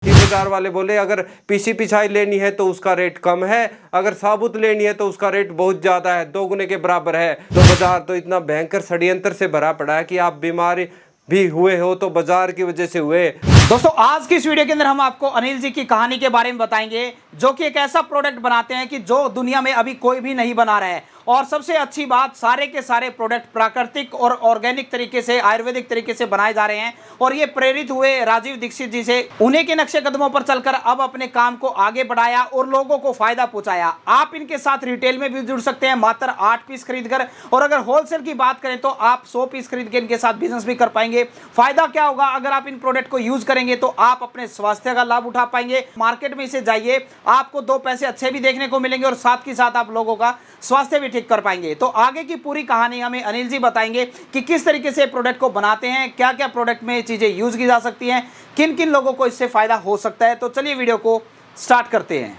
कि बाजार वाले बोले अगर पीसी पिछाई लेनी है तो उसका रेट कम है, अगर साबुत लेनी है तो उसका रेट बहुत ज़्यादा है, 2 गुने के बराबर है। तो बाजार तो इतना भयंकर षड्यंत्र से भरा पड़ा है कि आप बीमार भी हुए हो तो बाजार की वजह से हुए। दोस्तों आज की इस वीडियो के अंदर हम आपको अनिल जी की कहानी के बारे में बताएंगे, जो कि एक ऐसा प्रोडक्ट बनाते हैं कि जो दुनिया में अभी कोई भी नहीं बना रहा है। और सबसे अच्छी बात, सारे के सारे प्रोडक्ट प्राकृतिक और ऑर्गेनिक तरीके से, आयुर्वेदिक तरीके से बनाए जा रहे हैं। और ये प्रेरित हुए राजीव दीक्षित जी से। उन्हीं के नक्शे कदमों पर चलकर अब अपने काम को आगे बढ़ाया और लोगों को फायदा पहुंचाया। आप इनके साथ रिटेल में भी जुड़ सकते हैं मात्र 8 पीस खरीदकर, और अगर होलसेल की बात करें तो आप 100 पीस खरीद के इनके साथ बिजनेस भी कर पाएंगे। फायदा क्या होगा, अगर आप इन प्रोडक्ट को यूज करेंगे तो आप अपने स्वास्थ्य का लाभ उठा पाएंगे। मार्केट में इसे जाइए, आपको 2 पैसे अच्छे भी देखने को मिलेंगे और साथ ही साथ आप लोगों का स्वास्थ्य भी ठीक कर पाएंगे। तो आगे की पूरी कहानी हमें अनिल जी बताएंगे कि किस तरीके से प्रोडक्ट को बनाते हैं, क्या क्या प्रोडक्ट में चीजें यूज की जा सकती हैं, किन किन लोगों को इससे फायदा हो सकता है। तो चलिए वीडियो को स्टार्ट करते हैं।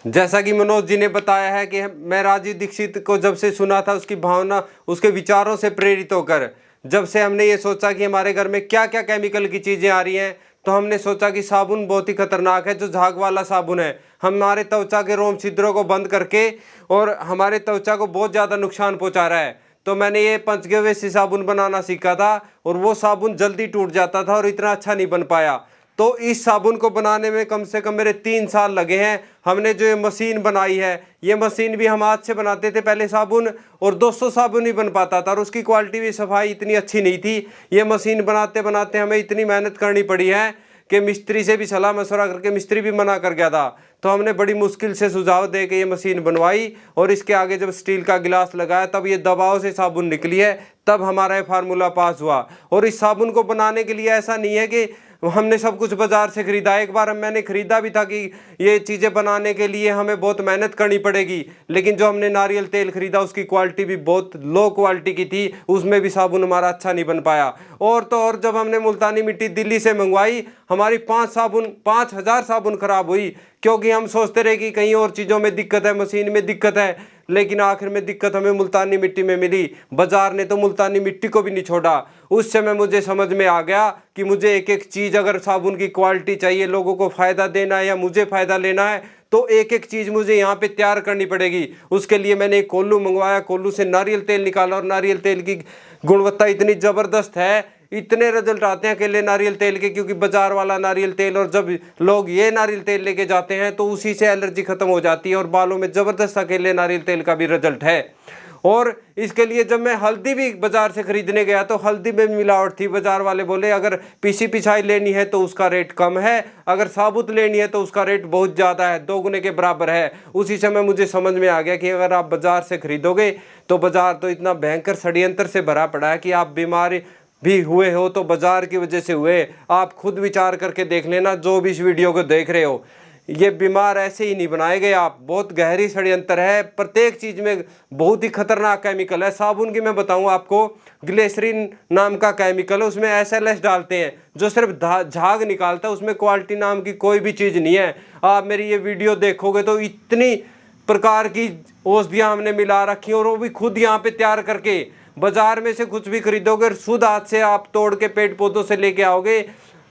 जैसा कि मनोज जी ने बताया है कि मैं राजीव दीक्षित को जब से सुना था, उसकी भावना, उसके विचारों से प्रेरित होकर जब से हमने ये सोचा कि हमारे घर में क्या क्या केमिकल की चीज़ें आ रही हैं, तो हमने सोचा कि साबुन बहुत ही खतरनाक है। जो झाग वाला साबुन है, हमारे त्वचा के रोम छिद्रों को बंद करके और हमारे त्वचा को बहुत ज़्यादा नुकसान पहुँचा रहा है। तो मैंने ये पंचगव्य साबुन बनाना सीखा था और वो साबुन जल्दी टूट जाता था और इतना अच्छा नहीं बन पाया। तो इस साबुन को बनाने में कम से कम मेरे 3 साल लगे हैं। हमने जो ये मशीन बनाई है, ये मशीन भी हम हाथ से बनाते थे पहले साबुन, और 200 साबुन ही बन पाता था और उसकी क्वालिटी भी, सफाई इतनी अच्छी नहीं थी। ये मशीन बनाते बनाते हमें इतनी मेहनत करनी पड़ी है कि मिस्त्री से भी सलाह मशवरा करके, मिस्त्री भी मना कर गया था, तो हमने बड़ी मुश्किल से सुझाव दे के ये मशीन बनवाई। और इसके आगे जब स्टील का गिलास लगाया तब ये दबाव से साबुन निकली है, तब हमारा ये फार्मूला पास हुआ। और इस साबुन को बनाने के लिए ऐसा नहीं है कि हमने सब कुछ बाजार से खरीदा। एक बार मैंने खरीदा भी था कि ये चीज़ें बनाने के लिए हमें बहुत मेहनत करनी पड़ेगी, लेकिन जो हमने नारियल तेल खरीदा उसकी क्वालिटी भी बहुत लो क्वालिटी की थी, उसमें भी साबुन हमारा अच्छा नहीं बन पाया। और तो और जब हमने मुल्तानी मिट्टी दिल्ली से मंगवाई, हमारी 5,000 साबुन खराब हुई, क्योंकि हम सोचते रहे कि कहीं और चीज़ों में दिक्कत है, मशीन में दिक्कत है, लेकिन आखिर में दिक्कत हमें मुल्तानी मिट्टी में मिली। बाजार ने तो मुल्तानी मिट्टी को भी नहीं छोड़ा। उस समय मुझे समझ में आ गया कि मुझे एक एक चीज़, अगर साबुन की क्वालिटी चाहिए, लोगों को फ़ायदा देना है या मुझे फ़ायदा लेना है, तो एक एक चीज़ मुझे यहाँ पे तैयार करनी पड़ेगी। उसके लिए मैंने एक कोल्लू मंगवाया, कोल्लू से नारियल तेल निकाला और नारियल तेल की गुणवत्ता इतनी ज़बरदस्त है, इतने रिजल्ट आते हैं अकेले नारियल तेल के, क्योंकि बाजार वाला नारियल तेल, और जब लोग ये नारियल तेल लेके जाते हैं तो उसी से एलर्जी खत्म हो जाती है और बालों में ज़बरदस्त अकेले नारियल तेल का भी रिजल्ट है। और इसके लिए जब मैं हल्दी भी बाजार से खरीदने गया तो हल्दी में मिलावट थी। बाजार वाले बोले अगर पीसी पिछाई लेनी है तो उसका रेट कम है, अगर साबुत लेनी है तो उसका रेट बहुत ज़्यादा है, 2 गुने के बराबर है। उसी समय मुझे समझ में आ गया कि अगर आप बाजार से खरीदोगे तो बाजार तो इतना भयंकर षड्यंत्र से भरा पड़ा है कि आप बीमार भी हुए हो तो बाजार की वजह से हुए। आप खुद विचार करके देख लेना, जो भी इस वीडियो को देख रहे हो, ये बीमार ऐसे ही नहीं बनाए गए आप, बहुत गहरी षड्यंत्र है। प्रत्येक चीज़ में बहुत ही खतरनाक केमिकल है। साबुन की मैं बताऊं आपको, ग्लिसरीन नाम का केमिकल है, उसमें SLS डालते हैं जो सिर्फ झाग निकालता है, उसमें क्वालिटी नाम की कोई भी चीज़ नहीं है। आप मेरी ये वीडियो देखोगे तो इतनी प्रकार की औषधियाँ हमने मिला रखी हैं, और वो भी खुद यहाँ पर तैयार करके। बाजार में से कुछ भी खरीदोगे, शुद्ध हाथ से आप तोड़ के पेड़ पौधों से लेके आओगे,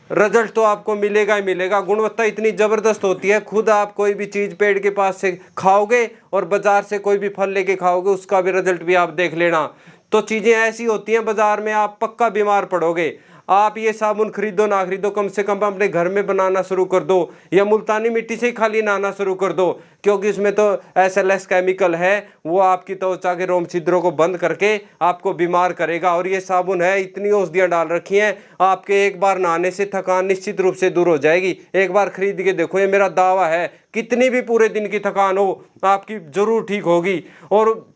रिजल्ट तो आपको मिलेगा ही मिलेगा। गुणवत्ता इतनी ज़बरदस्त होती है, खुद आप कोई भी चीज़ पेड़ के पास से खाओगे और बाजार से कोई भी फल लेके खाओगे, उसका भी रिजल्ट भी आप देख लेना। तो चीज़ें ऐसी होती हैं, बाजार में आप पक्का बीमार पड़ोगे। आप ये साबुन खरीदो ना खरीदो, कम से कम अपने घर में बनाना शुरू कर दो, या मुल्तानी मिट्टी से ही खाली नहाना शुरू कर दो, क्योंकि इसमें तो SLS केमिकल है, वो आपकी त्वचा के रोम छिद्रों को बंद करके आपको बीमार करेगा। और ये साबुन है, इतनी औषधियाँ डाल रखी हैं, आपके एक बार नहाने से थकान निश्चित रूप से दूर हो जाएगी। एक बार खरीद के देखो, ये मेरा दावा है, कितनी भी पूरे दिन की थकान हो आपकी ज़रूर ठीक होगी। और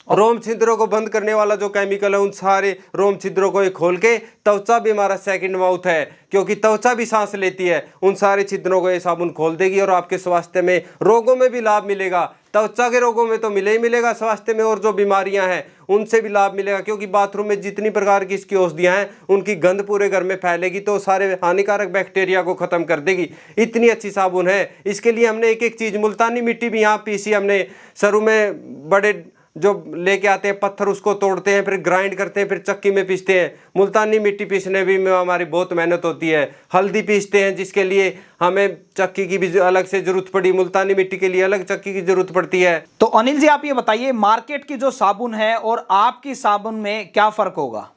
रोम छिद्रों को बंद करने वाला जो केमिकल है, उन सारे रोम छिद्रों को ये खोल के, त्वचा भी हमारा सेकंड माउथ है, क्योंकि त्वचा भी सांस लेती है, उन सारे छिद्रों को ये साबुन खोल देगी और आपके स्वास्थ्य में, रोगों में भी लाभ मिलेगा। त्वचा के रोगों में तो मिले ही मिलेगा, स्वास्थ्य में और जो बीमारियां हैं उनसे भी लाभ मिलेगा, क्योंकि बाथरूम में जितनी प्रकार की इसकी औषधियां हैं उनकी गंध पूरे घर में फैलेगी तो सारे हानिकारक बैक्टीरिया को खत्म कर देगी। इतनी अच्छी साबुन है। इसके लिए हमने एक एक चीज़, मुल्तानी मिट्टी भी यहाँ पीसी हमने, सरू में बड़े जो लेके आते हैं पत्थर उसको तोड़ते हैं, फिर ग्राइंड करते हैं, फिर चक्की में पीसते हैं। मुल्तानी मिट्टी पीसने भी में हमारी बहुत मेहनत होती है। हल्दी पीसते हैं जिसके लिए हमें चक्की की भी अलग से जरूरत पड़ी, मुल्तानी मिट्टी के लिए अलग चक्की की जरूरत पड़ती है। तो अनिल जी, आप ये बताइए, मार्केट की जो साबुन है और आपकी साबुन में क्या फ़र्क होगा?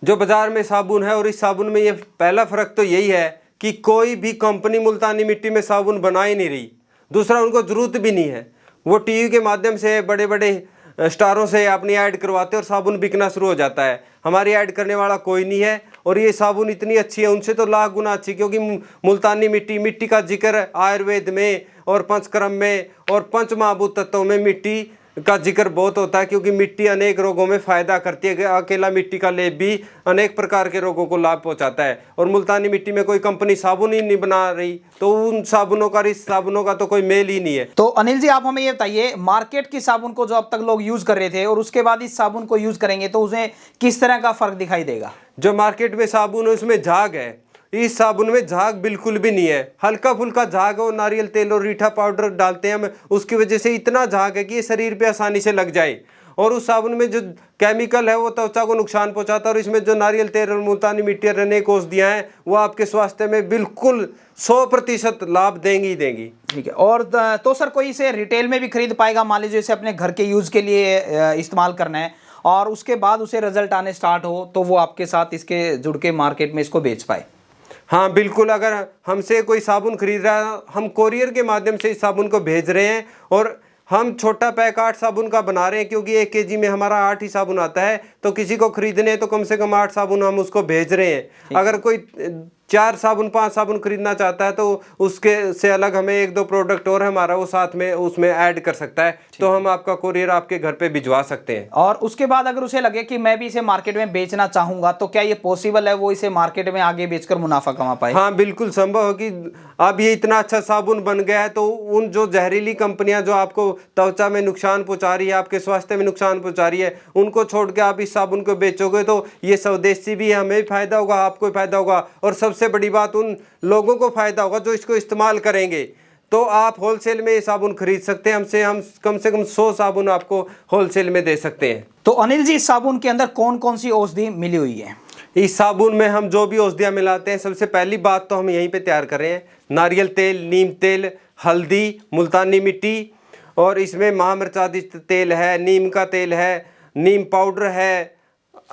जो बाजार में साबुन है और इस साबुन में, ये पहला फ़र्क तो यही है कि कोई भी कंपनी मुल्तानी मिट्टी में साबुन बना ही नहीं रही। दूसरा, उनको ज़रूरत भी नहीं है। वो टीवी के माध्यम से बड़े बड़े स्टारों से अपनी ऐड करवाते और साबुन बिकना शुरू हो जाता है। हमारी ऐड करने वाला कोई नहीं है और ये साबुन इतनी अच्छी है, उनसे तो लाख गुना अच्छी, क्योंकि मुल्तानी मिट्टी का जिक्र आयुर्वेद में और पंचकर्म में और पंचमहाभूत तत्वों में मिट्टी का जिक्र बहुत होता है, क्योंकि मिट्टी अनेक रोगों में फ़ायदा करती है। अकेला मिट्टी का लेप भी अनेक प्रकार के रोगों को लाभ पहुंचाता है। और मुल्तानी मिट्टी में कोई कंपनी साबुन ही नहीं बना रही तो उन साबुनों का, इस साबुनों का तो कोई मेल ही नहीं है। तो अनिल जी, आप हमें ये बताइए, मार्केट की साबुन को जो अब तक लोग यूज़ कर रहे थे और उसके बाद इस साबुन को यूज़ करेंगे तो उसे किस तरह का फ़र्क दिखाई देगा? जो मार्केट में साबुन है उसमें झाग है, इस साबुन में झाग बिल्कुल भी नहीं है। हल्का फुल्का झाग है और नारियल तेल और रीठा पाउडर डालते हैं हम, उसकी वजह से इतना झाग है कि ये शरीर पे आसानी से लग जाए। और उस साबुन में जो केमिकल है वो त्वचा को नुकसान पहुंचाता है और इसमें जो नारियल तेल और मुल्तानी मिट्टी और अनेक औषधियाँ हैं वो आपके स्वास्थ्य में बिल्कुल 100% लाभ देंगी ही देंगी। ठीक है। और तो सर, कोई इसे रिटेल में भी खरीद पाएगा? मान लीजिए इसे अपने घर के यूज़ के लिए इस्तेमाल करना है और उसके बाद उसे रिजल्ट आने स्टार्ट हो तो वो आपके साथ इसके जुड़ के मार्केट में इसको बेच पाए? हाँ बिल्कुल, अगर हमसे कोई साबुन खरीद रहा है, हम कोरियर के माध्यम से इस साबुन को भेज रहे हैं और हम छोटा पैक 8 साबुन का बना रहे हैं, क्योंकि 1 kg में हमारा 8 ही साबुन आता है। तो किसी को खरीदने हैं तो कम से कम 8 साबुन हम उसको भेज रहे हैं। अगर कोई 4 साबुन 5 साबुन खरीदना चाहता है तो उसके से अलग हमें 1-2 प्रोडक्ट और हमारा वो साथ में उसमें ऐड कर सकता है, तो हम आपका कोरियर आपके घर पे भिजवा सकते हैं। और उसके बाद अगर उसे लगे कि मैं भी इसे मार्केट में बेचना चाहूंगा तो क्या ये पॉसिबल है वो इसे मार्केट में आगे बेचकर मुनाफा कमा पाए? हाँ बिल्कुल संभव है कि अब ये इतना अच्छा साबुन बन गया है तो उन जो जहरीली कंपनियां जो आपको त्वचा में नुकसान पहुंचा रही है, आपके स्वास्थ्य में नुकसान पहुंचा रही है, उनको छोड़ के आप इस साबुन को बेचोगे तो ये स्वदेशी भी है, हमें भी फायदा होगा, आपको भी फायदा होगा और सबसे बड़ी बात उन लोगों को फायदा होगा जो इसको इस्तेमाल करेंगे। तो आप होलसेल में ये साबुन खरीद सकते हैं हमसे, हम कम से कम 100 साबुन आपको होलसेल में दे सकते हैं। तो अनिल जी, इस साबुन के अंदर कौन कौन सी औषधि मिली हुई है? इस साबुन में हम जो भी औषधियाँ मिलाते हैं, सबसे पहली बात तो हम यहीं पे तैयार कर रहे हैं नारियल तेल, नीम तेल, हल्दी, मुल्तानी मिट्टी और इसमें महामृचादिष्ट तेल है, नीम का तेल है, नीम पाउडर है,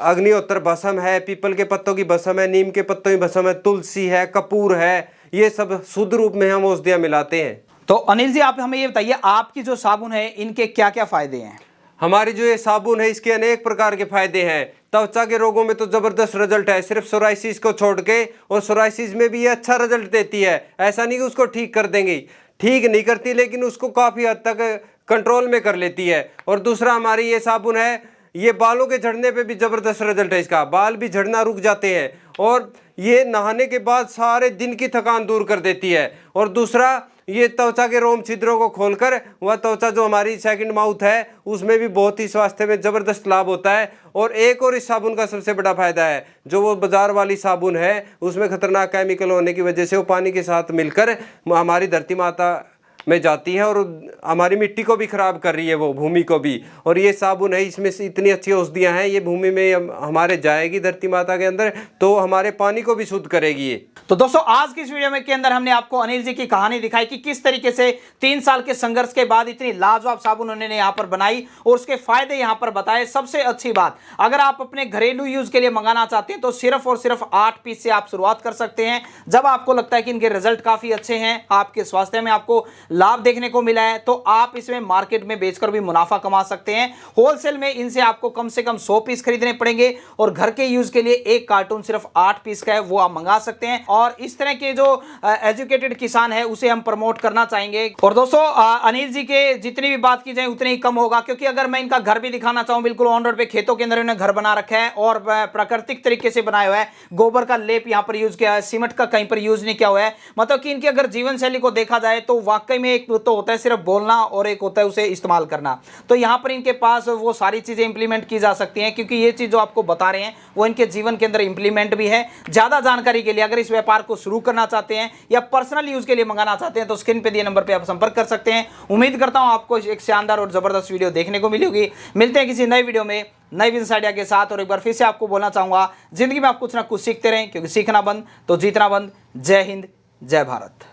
अग्निहोत्र भस्म है, पीपल के पत्तों की भस्म है, नीम के पत्तों की भस्म है, तुलसी है, कपूर है, ये सब शुद्ध रूप में हम औषधियाँ मिलाते हैं। तो अनिल जी, आप हमें ये बताइए, आपकी जो साबुन है इनके क्या क्या फायदे हैं? हमारी जो ये साबुन है इसके अनेक प्रकार के फायदे हैं। त्वचा के रोगों में तो ज़बरदस्त रिजल्ट है, सिर्फ सोराइसिस को छोड़ के, और सोराइसिस में भी ये अच्छा रिजल्ट देती है। ऐसा नहीं कि उसको ठीक कर देंगी, ठीक नहीं करती, लेकिन उसको काफ़ी हद तक कंट्रोल में कर लेती है। और दूसरा, हमारी ये साबुन है, ये बालों के झड़ने पे भी ज़बरदस्त रिजल्ट है इसका, बाल भी झड़ना रुक जाते हैं और ये नहाने के बाद सारे दिन की थकान दूर कर देती है। और दूसरा, ये त्वचा के रोम छिद्रों को खोलकर वह त्वचा जो हमारी सेकंड माउथ है उसमें भी बहुत ही स्वास्थ्य में ज़बरदस्त लाभ होता है। और एक और इस साबुन का सबसे बड़ा फायदा है, जो वो बाजार वाली साबुन है उसमें खतरनाक केमिकल होने की वजह से वो पानी के साथ मिलकर हमारी धरती माता में जाती है और हमारी मिट्टी को भी खराब कर रही है, वो भूमि को भी। और ये साबुन है, इसमें से इतनी अच्छी औषधियाँ हैं, ये भूमि में हमारे जाएगी धरती माता के अंदर तो हमारे पानी को भी शुद्ध करेगी ये। तो दोस्तों, आज की इस वीडियो में के अंदर हमने आपको अनिल जी की कहानी दिखाई कि किस तरीके से 3 साल के संघर्ष के बाद इतनी लाजवाब साबुन उन्होंने यहाँ पर बनाई और उसके फायदे यहाँ पर बताए। सबसे अच्छी बात, अगर आप अपने घरेलू यूज के लिए मंगाना चाहते हैं तो सिर्फ और सिर्फ 8 पीस से आप शुरुआत कर सकते हैं। जब आपको लगता है कि इनके रिजल्ट काफी अच्छे हैं, आपके स्वास्थ्य में आपको लाभ देखने को मिला है, तो आप इसमें मार्केट में बेचकर भी मुनाफा कमा सकते हैं। होलसेल में इनसे आपको कम से कम 100 पीस खरीदने पड़ेंगे और घर के यूज के लिए एक कार्टून सिर्फ 8 पीस का है, वो आप मंगा सकते हैं। और इस तरह के जो एजुकेटेड किसान है उसे हम प्रमोट करना चाहेंगे। और दोस्तों अनिल जी के जितनी भी बात की जाए उतनी ही कम होगा, क्योंकि अगर मैं इनका घर भी दिखाना चाहूं, बिल्कुल ऑन रोड पे खेतों के अंदर इन्होंने घर बना रखा है और प्राकृतिक तरीके से बनाया हुआ है। गोबर का लेप यहाँ पर यूज किया है, सीमेंट का कहीं पर यूज नहीं किया हुआ है। मतलब कि इनकी अगर जीवन शैली को देखा जाए तो वाकई में एक तो होता है सिर्फ बोलना और एक होता है उसे इस्तेमाल करना। तो यहाँ पर इनके पास वो सारी चीजें इंप्लीमेंट की जा सकती हैं, क्योंकि ये चीज जो आपको बता रहे हैं वो इनके जीवन के अंदर इंप्लीमेंट भी है। ज्यादा जानकारी के लिए अगर इस व्यापार को शुरू करना चाहते हैं या पर्सनल यूज के लिए मंगाना चाहते हैं तो स्क्रीन पे दिए नंबर पे आप संपर्क कर सकते हैं। उम्मीद करता हूं आपको एक शानदार और जबरदस्त वीडियो देखने को मिली होगी। मिलते हैं किसी नई वीडियो में नई बिजनेस आइडिया के साथ। और एक बार फिर से आपको बोलना चाहूंगा, जिंदगी में आप कुछ ना कुछ सीखते रहें, क्योंकि सीखना बंद तो जीतना बंद। जय हिंद, जय भारत।